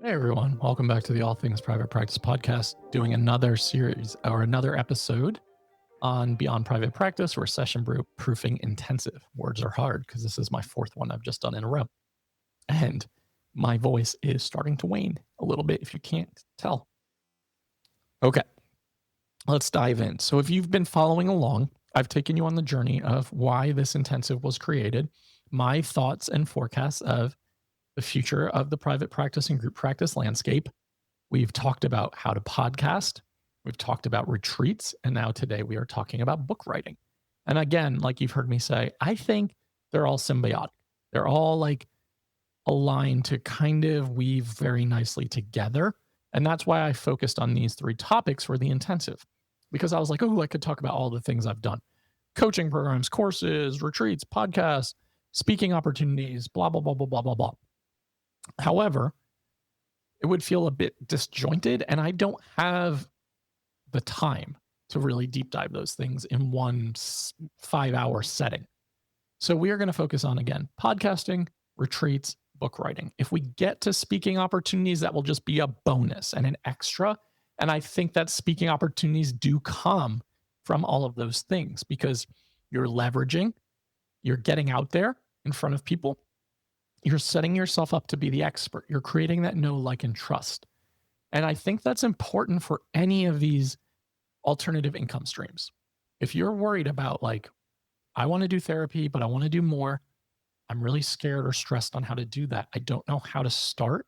Hey everyone, welcome back to the All Things Private Practice podcast, doing another series or another episode on Beyond Private Practice or Session Proofing Intensive. Words are hard because this is my fourth one I've just done in a row. And my voice is starting to wane a little bit if you can't tell. Okay, let's dive in. So if you've been following along, I've taken you on the journey of why this intensive was created, my thoughts and forecasts of the future of the private practice and group practice landscape. We've talked about how to podcast. We've talked about retreats. And now today we are talking about book writing. And again, like you've heard me say, I think they're all symbiotic. They're all like aligned to kind of weave very nicely together. And that's why I focused on these three topics for the intensive, because I was like, oh, I could talk about all the things I've done: coaching programs, courses, retreats, podcasts, speaking opportunities, blah, blah, blah, blah, blah, blah, blah. However, it would feel a bit disjointed, and I don't have the time to really deep dive those things in one 5-hour setting. So we are going to focus on, again, podcasting, retreats, book writing. If we get to speaking opportunities, that will just be a bonus and an extra. And I think that speaking opportunities do come from all of those things because you're leveraging, you're getting out there in front of people. You're setting yourself up to be the expert. You're creating that know, like, and trust. And I think that's important for any of these alternative income streams. If you're worried about, like, I want to do therapy, but I want to do more, I'm really scared or stressed on how to do that, I don't know how to start,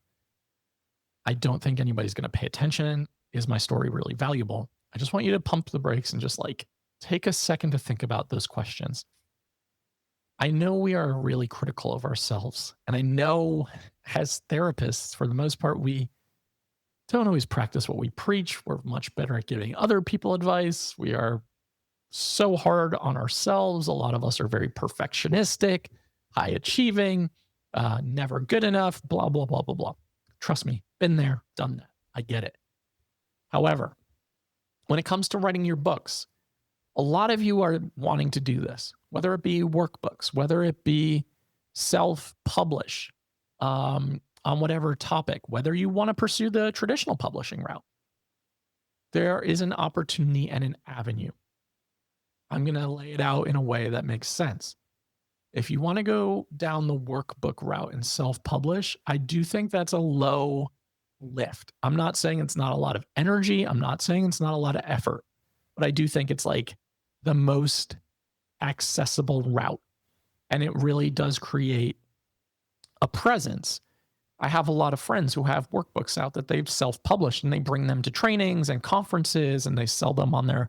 I don't think anybody's going to pay attention, is my story really valuable? I just want you to pump the brakes and just like take a second to think about those questions. I know we are really critical of ourselves. And I know as therapists, for the most part, we don't always practice what we preach. We're much better at giving other people advice. We are so hard on ourselves. A lot of us are very perfectionistic, high achieving, never good enough, blah, blah, blah, blah, blah. Trust me, been there, done that. I get it. However, when it comes to writing your books, a lot of you are wanting to do this, whether it be workbooks, whether it be self-publish on whatever topic, whether you want to pursue the traditional publishing route. There is an opportunity and an avenue. I'm going to lay it out in a way that makes sense. If you want to go down the workbook route and self-publish, I do think that's a low lift. I'm not saying it's not a lot of energy. I'm not saying it's not a lot of effort, but I do think it's like the most accessible route. And it really does create a presence. I have a lot of friends who have workbooks out that they've self-published, and they bring them to trainings and conferences, and they sell them on their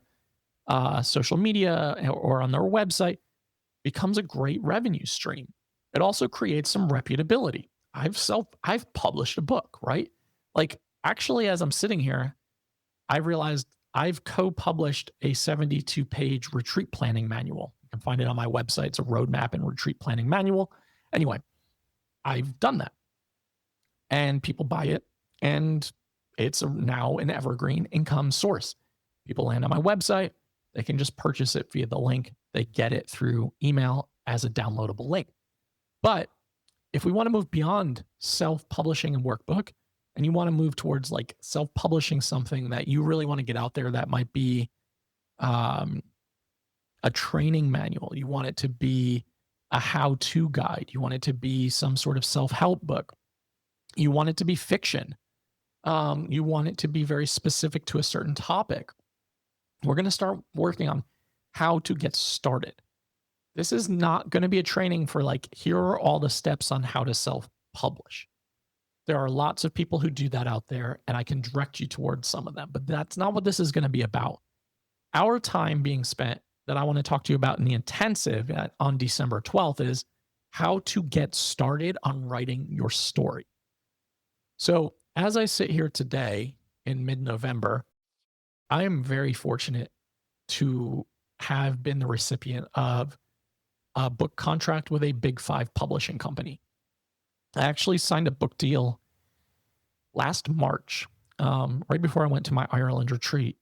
social media or on their website. Becomes a great revenue stream. It also creates some reputability. I've published a book, right? Like, actually, as I'm sitting here, I realized I've co-published a 72-page retreat planning manual. You can find it on my website. It's a roadmap and retreat planning manual. Anyway, I've done that. And people buy it, and it's now an evergreen income source. People land on my website. They can just purchase it via the link. They get it through email as a downloadable link. But if we want to move beyond self-publishing and workbook, and you want to move towards like self-publishing something that you really want to get out there, that might be a training manual. You want it to be a how-to guide. You want it to be some sort of self-help book. You want it to be fiction. You want it to be very specific to a certain topic. We're going to start working on how to get started. This is not going to be a training for like, here are all the steps on how to self-publish. There are lots of people who do that out there, and I can direct you towards some of them, but that's not what this is going to be about. Our time being spent that I want to talk to you about in the intensive on December 12th is how to get started on writing your story. So as I sit here today in mid-November, I am very fortunate to have been the recipient of a book contract with a Big 5 publishing company. I actually signed a book deal last March, right before I went to my Ireland retreat,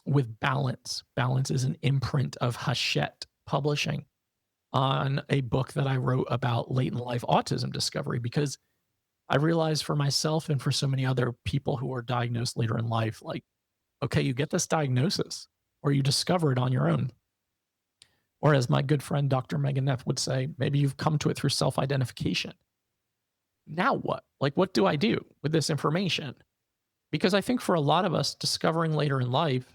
with Balance. Balance is an imprint of Hachette Publishing, on a book that I wrote about late in life autism discovery, because I realized for myself and for so many other people who are diagnosed later in life, like, okay, you get this diagnosis or you discover it on your own. Or as my good friend Dr. Megan Neff would say, maybe you've come to it through self identification. Now what? Like, what do I do with this information? Because I think for a lot of us, discovering later in life,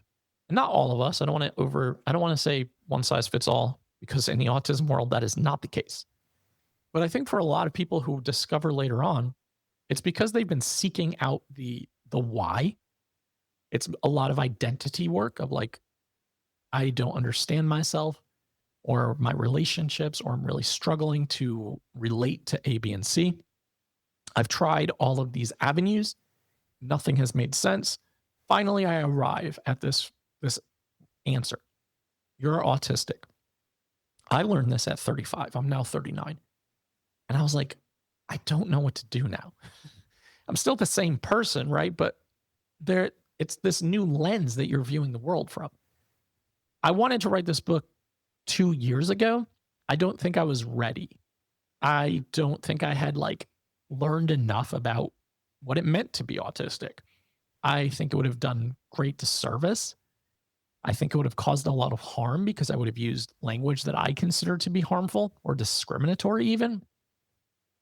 and not all of us, I don't want to say one size fits all, because in the autism world, that is not the case. But I think for a lot of people who discover later on, it's because they've been seeking out the why. It's a lot of identity work of like, I don't understand myself or my relationships, or I'm really struggling to relate to A, B, and C. I've tried all of these avenues. Nothing has made sense. Finally, I arrive at this answer. You're autistic. I learned this at 35. I'm now 39. And I was like, I don't know what to do now. I'm still the same person, right? But it's this new lens that you're viewing the world from. I wanted to write this book 2 years ago. I don't think I was ready. I don't think I had like learned enough about what it meant to be autistic. I think it would have done great disservice. I think it would have caused a lot of harm because I would have used language that I consider to be harmful or discriminatory even.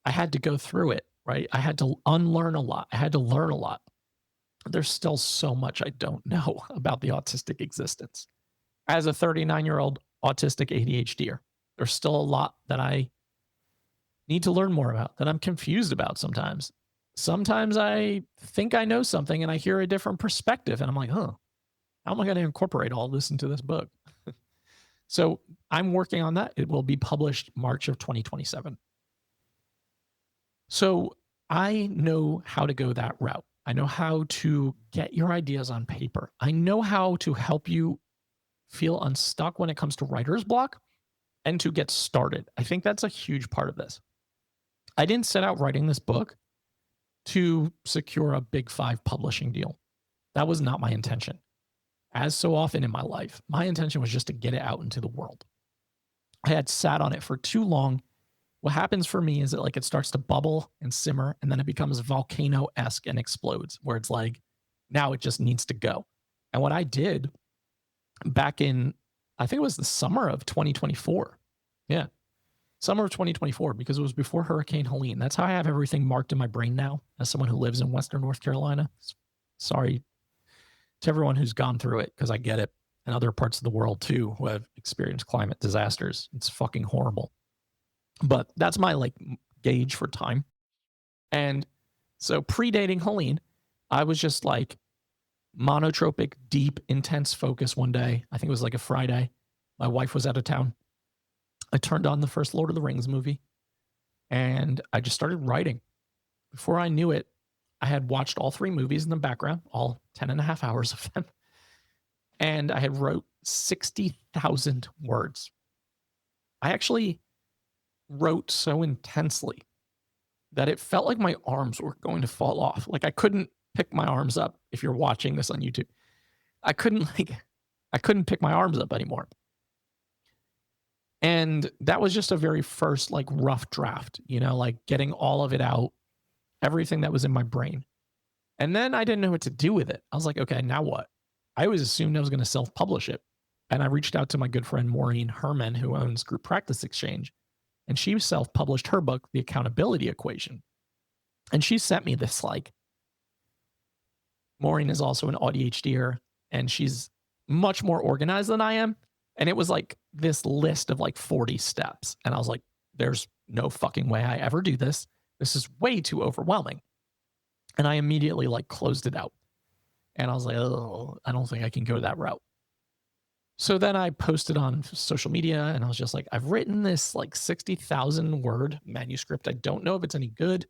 I had to go through it, right? I had to unlearn a lot. I had to learn a lot. There's still so much I don't know about the autistic existence. As a 39-year-old autistic ADHDer, there's still a lot that I need to learn more about, that I'm confused about sometimes. Sometimes I think I know something and I hear a different perspective and I'm like, huh, how am I going to incorporate all this into this book? So I'm working on that. It will be published March of 2027. So I know how to go that route. I know how to get your ideas on paper. I know how to help you feel unstuck when it comes to writer's block and to get started. I think that's a huge part of this. I didn't set out writing this book to secure a big 5 publishing deal. That was not my intention. As so often in my life, my intention was just to get it out into the world. I had sat on it for too long. What happens for me is that like it starts to bubble and simmer, and then it becomes volcano-esque and explodes, where it's like, now it just needs to go. And what I did back in, I think it was the summer of 2024. Yeah. Summer of 2024, because it was before Hurricane Helene. That's how I have everything marked in my brain now as someone who lives in Western North Carolina. Sorry to everyone who's gone through it, because I get it. And other parts of the world too, who have experienced climate disasters. It's fucking horrible. But that's my like gauge for time. And so predating Helene, I was just like monotropic, deep, intense focus one day. I think it was like a Friday. My wife was out of town. I turned on the first Lord of the Rings movie and I just started writing. Before I knew it, I had watched all 3 movies in the background, all 10 and a half hours of them. And I had wrote 60,000 words. I actually wrote so intensely that it felt like my arms were going to fall off. Like I couldn't pick my arms up. If you're watching this on YouTube, I couldn't pick my arms up anymore. And that was just a very first like rough draft, like getting all of it out, everything that was in my brain. And then I didn't know what to do with it. I was like, okay, now what? I always assumed I was going to self-publish it. And I reached out to my good friend Maureen Herman, who owns Group Practice Exchange. And she self-published her book, The Accountability Equation. And she sent me this like, Maureen is also an ADHDer, and she's much more organized than I am. And it was like this list of like 40 steps. And I was like, there's no fucking way I ever do this. This is way too overwhelming. And I immediately like closed it out. And I was like, oh, I don't think I can go that route. So then I posted on social media and I was just like, I've written this like 60,000 word manuscript. I don't know if it's any good.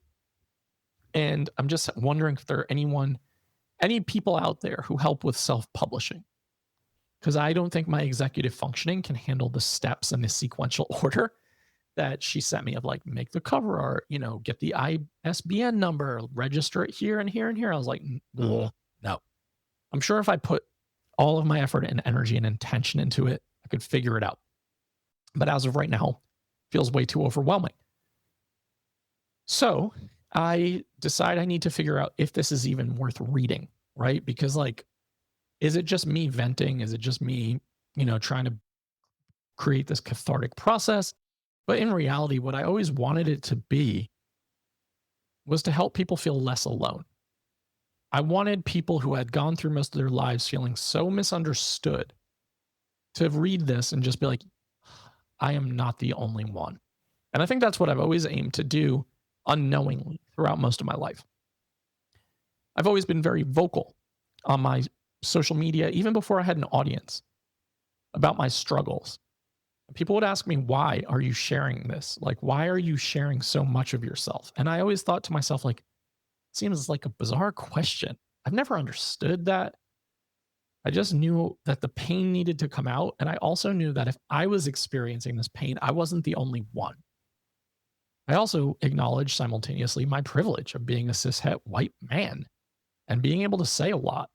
And I'm just wondering if there are any people out there who help with self-publishing. Because I don't think my executive functioning can handle the steps and the sequential order that she sent me of like, make the cover art, get the ISBN number, register it here and here and here. I was like, no. I'm sure if I put all of my effort and energy and intention into it, I could figure it out. But as of right now, it feels way too overwhelming. So I decide I need to figure out if this is even worth reading, right? Because like, is it just me venting? Is it just me, trying to create this cathartic process? But in reality, what I always wanted it to be was to help people feel less alone. I wanted people who had gone through most of their lives feeling so misunderstood to read this and just be like, I am not the only one. And I think that's what I've always aimed to do unknowingly throughout most of my life. I've always been very vocal on my social media, even before I had an audience, about my struggles. People would ask me, why are you sharing this? Like, why are you sharing so much of yourself? And I always thought to myself, like, seems like a bizarre question. I've never understood that. I just knew that the pain needed to come out. And I also knew that if I was experiencing this pain, I wasn't the only one. I also acknowledged simultaneously my privilege of being a cishet white man and being able to say a lot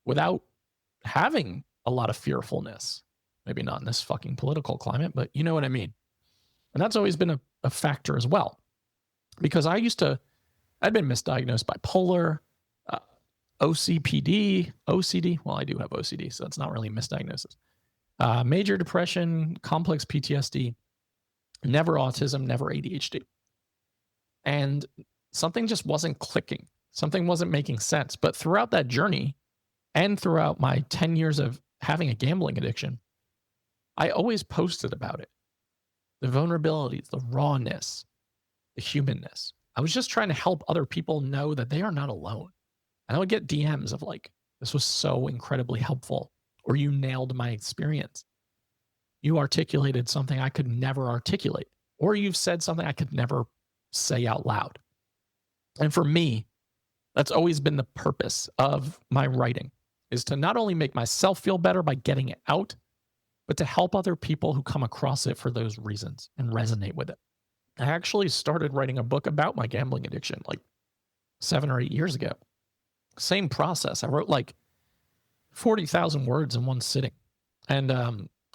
without having a lot of fearfulness. Maybe not in this fucking political climate, but you know what I mean. And that's always been a factor as well. Because I'd been misdiagnosed bipolar, OCPD, OCD. Well, I do have OCD, so it's not really a misdiagnosis. Major depression, complex PTSD, never autism, never ADHD. And something just wasn't clicking. Something wasn't making sense. But throughout that journey and throughout my 10 years of having a gambling addiction, I always posted about it. The vulnerabilities, the rawness, the humanness. I was just trying to help other people know that they are not alone. And I would get DMs of like, this was so incredibly helpful, or you nailed my experience. You articulated something I could never articulate, or you've said something I could never say out loud. And for me, that's always been the purpose of my writing, is to not only make myself feel better by getting it out, but to help other people who come across it for those reasons and resonate with it. I actually started writing a book about my gambling addiction like 7 or 8 years ago. Same process. I wrote like 40,000 words in one sitting. And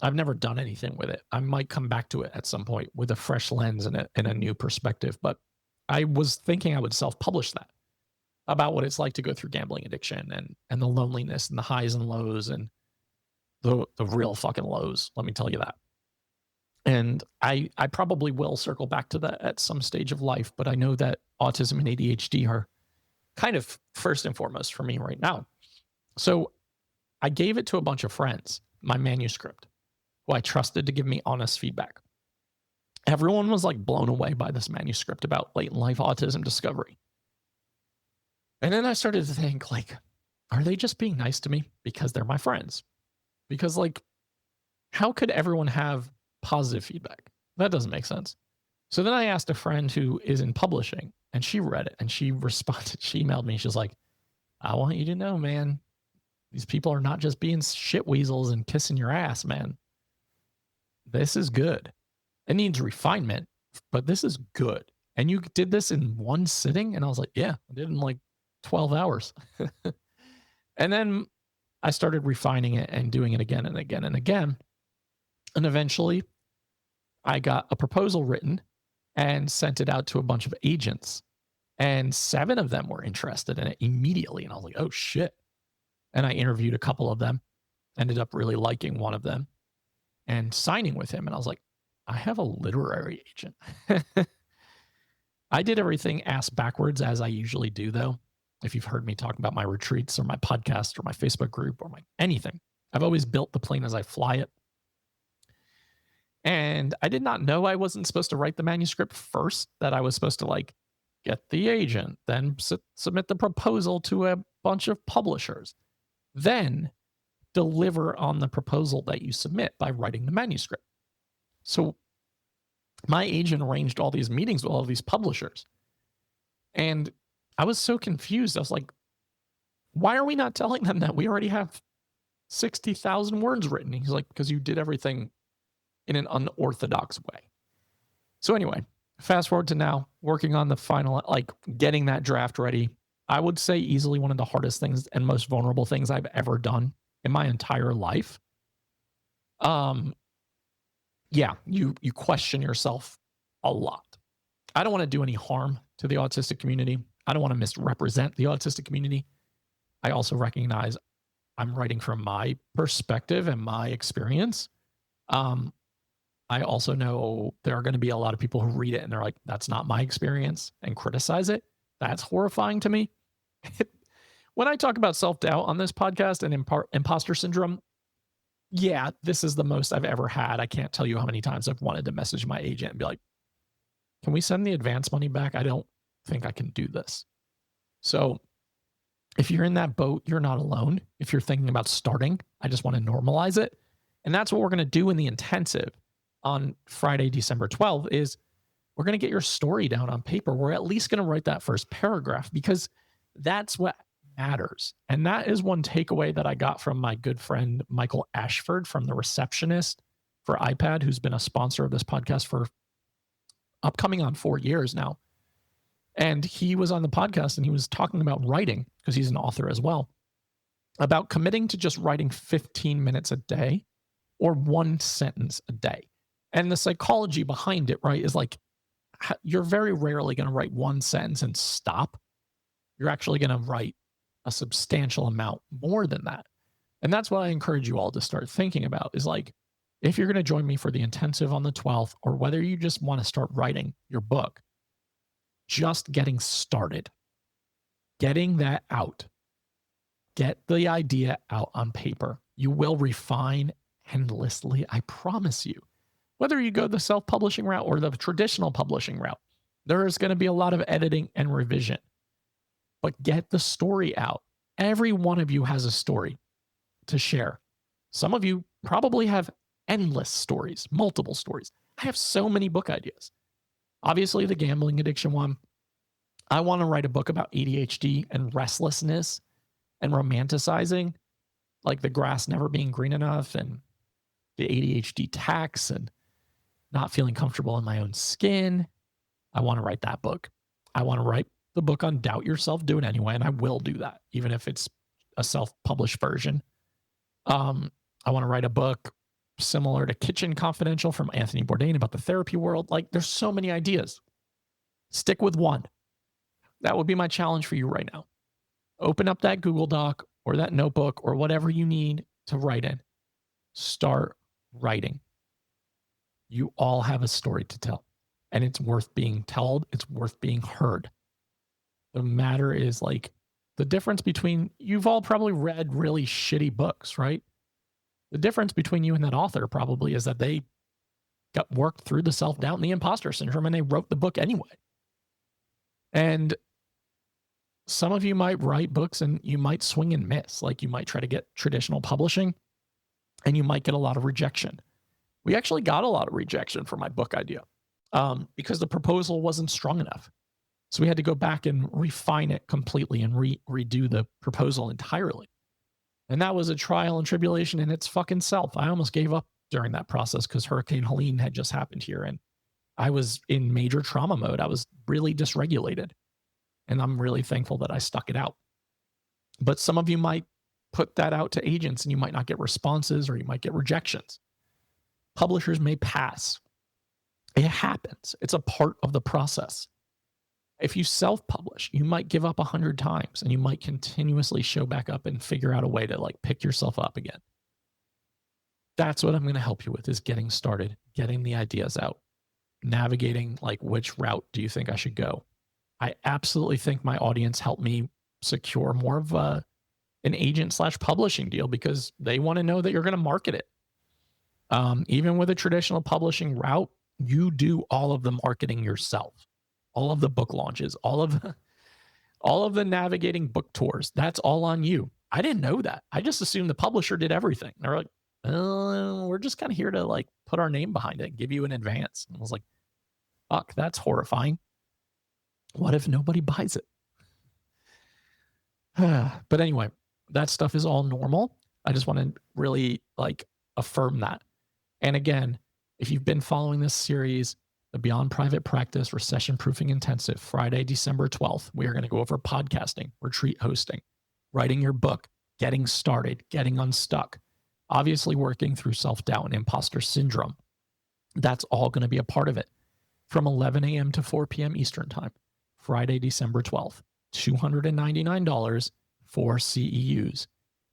I've never done anything with it. I might come back to it at some point with a fresh lens and a new perspective. But I was thinking I would self-publish that, about what it's like to go through gambling addiction and the loneliness and the highs and lows and the real fucking lows. Let me tell you that. And I probably will circle back to that at some stage of life, but I know that autism and ADHD are kind of first and foremost for me right now. So I gave it to a bunch of friends, my manuscript, who I trusted to give me honest feedback. Everyone was like blown away by this manuscript about late in life autism discovery. And then I started to think, like, are they just being nice to me because they're my friends? Because like, how could everyone have positive feedback? That doesn't make sense. So then I asked a friend who is in publishing, and she read it and she responded. She emailed me. She's like, I want you to know, man, these people are not just being shit weasels and kissing your ass, man. This is good. It needs refinement, but this is good. And you did this in one sitting? And I was like, yeah, I did it in like 12 hours. And then I started refining it and doing it again and again and again. And eventually I got a proposal written and sent it out to a bunch of agents. And 7 of them were interested in it immediately. And I was like, oh shit. And I interviewed a couple of them, ended up really liking one of them and signing with him. And I was like, I have a literary agent. I did everything ass backwards, as I usually do, though. If you've heard me talk about my retreats or my podcast or my Facebook group or my anything, I've always built the plane as I fly it. And I did not know I wasn't supposed to write the manuscript first, that I was supposed to like get the agent, then submit the proposal to a bunch of publishers, then deliver on the proposal that you submit by writing the manuscript. So my agent arranged all these meetings with all these publishers. And I was so confused. I was like, why are we not telling them that we already have 60,000 words written? He's like, because you did everything in an unorthodox way. So anyway, fast forward to now, working on the final, like getting that draft ready. I would say easily one of the hardest things and most vulnerable things I've ever done in my entire life. Yeah, you question yourself a lot. I don't want to do any harm to the autistic community. I don't want to misrepresent the autistic community. I also recognize I'm writing from my perspective and my experience. I also know there are going to be a lot of people who read it and they're like, that's not my experience, and criticize it. That's horrifying to me. When I talk about self-doubt on this podcast and imposter syndrome, yeah, this is the most I've ever had. I can't tell you how many times I've wanted to message my agent and be like, can we send the advance money back? I don't think I can do this. So if you're in that boat, you're not alone. If you're thinking about starting, I just want to normalize it. And that's what we're going to do in the intensive on Friday, December 12th, is we're going to get your story down on paper. We're at least going to write that first paragraph, because that's what matters. And that is one takeaway that I got from my good friend, Michael Ashford from The Receptionist for iPad, who's been a sponsor of this podcast for upcoming on 4 years now. And he was on the podcast and he was talking about writing, because he's an author as well, about committing to just writing 15 minutes a day or one sentence a day. And the psychology behind it, right, is like, you're very rarely going to write one sentence and stop. You're actually going to write a substantial amount more than that. And that's what I encourage you all to start thinking about, is like, if you're going to join me for the intensive on the 12th, or whether you just want to start writing your book, just getting started, getting that out, get the idea out on paper. You will refine endlessly, I promise you. Whether you go the self-publishing route or the traditional publishing route, there is going to be a lot of editing and revision. But get the story out. Every one of you has a story to share. Some of you probably have endless stories, multiple stories. I have so many book ideas. Obviously, the gambling addiction one. I want to write a book about ADHD and restlessness and romanticizing, like the grass never being green enough and the ADHD tax and not feeling comfortable in my own skin. I want to write that book. I want to write the book on Doubt Yourself, Do It Anyway, and I will do that, even if it's a self-published version. I want to write a book similar to Kitchen Confidential from Anthony Bourdain about the therapy world. Like, there's so many ideas. Stick with one. That would be my challenge for you right now. Open up that Google Doc or that notebook or whatever you need to write in. Start writing. You all have a story to tell, and it's worth being told. It's worth being heard. The matter is, like, the difference between, you've all probably read really shitty books, right? The difference between you and that author probably is that they got worked through the self-doubt and the imposter syndrome, and they wrote the book anyway. And some of you might write books and you might swing and miss. Like, you might try to get traditional publishing and you might get a lot of rejection. We actually got a lot of rejection for my book idea because the proposal wasn't strong enough. So we had to go back and refine it completely and redo the proposal entirely. And that was a trial and tribulation in its fucking self. I almost gave up during that process because Hurricane Helene had just happened here and I was in major trauma mode. I was really dysregulated. And I'm really thankful that I stuck it out. But some of you might put that out to agents and you might not get responses, or you might get rejections. Publishers may pass. It happens. It's a part of the process. If you self-publish, you might give up 100 times and you might continuously show back up and figure out a way to, like, pick yourself up again. That's what I'm going to help you with, is getting started, getting the ideas out, navigating, like, which route do you think I should go? I absolutely think my audience helped me secure more of an agent/publishing deal because they want to know that you're going to market it. Even with a traditional publishing route, you do all of the marketing yourself, all of the book launches, all of the navigating book tours. That's all on you. I didn't know that. I just assumed the publisher did everything. They're like, we're just kind of here to, like, put our name behind it and give you an advance. And I was like, fuck, that's horrifying. What if nobody buys it? But anyway, that stuff is all normal. I just want to really, like, affirm that. And again, if you've been following this series, the Beyond Private Practice Recession Proofing Intensive, Friday, December 12th, we are going to go over podcasting, retreat hosting, writing your book, getting started, getting unstuck, obviously working through self-doubt and imposter syndrome. That's all going to be a part of it. from 11 a.m. to 4 p.m. Eastern Time, Friday, December 12th. $299 for CEUs.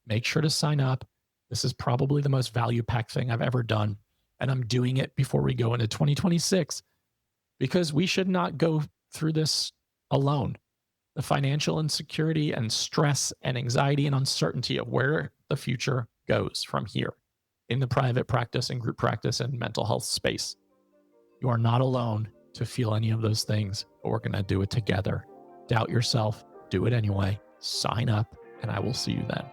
Make sure to sign up. This is probably the most value-packed thing I've ever done, and I'm doing it before we go into 2026 because we should not go through this alone. The financial insecurity and stress and anxiety and uncertainty of where the future goes from here in the private practice and group practice and mental health space. You are not alone to feel any of those things, but we're going to do it together. Doubt yourself, do it anyway, sign up, and I will see you then.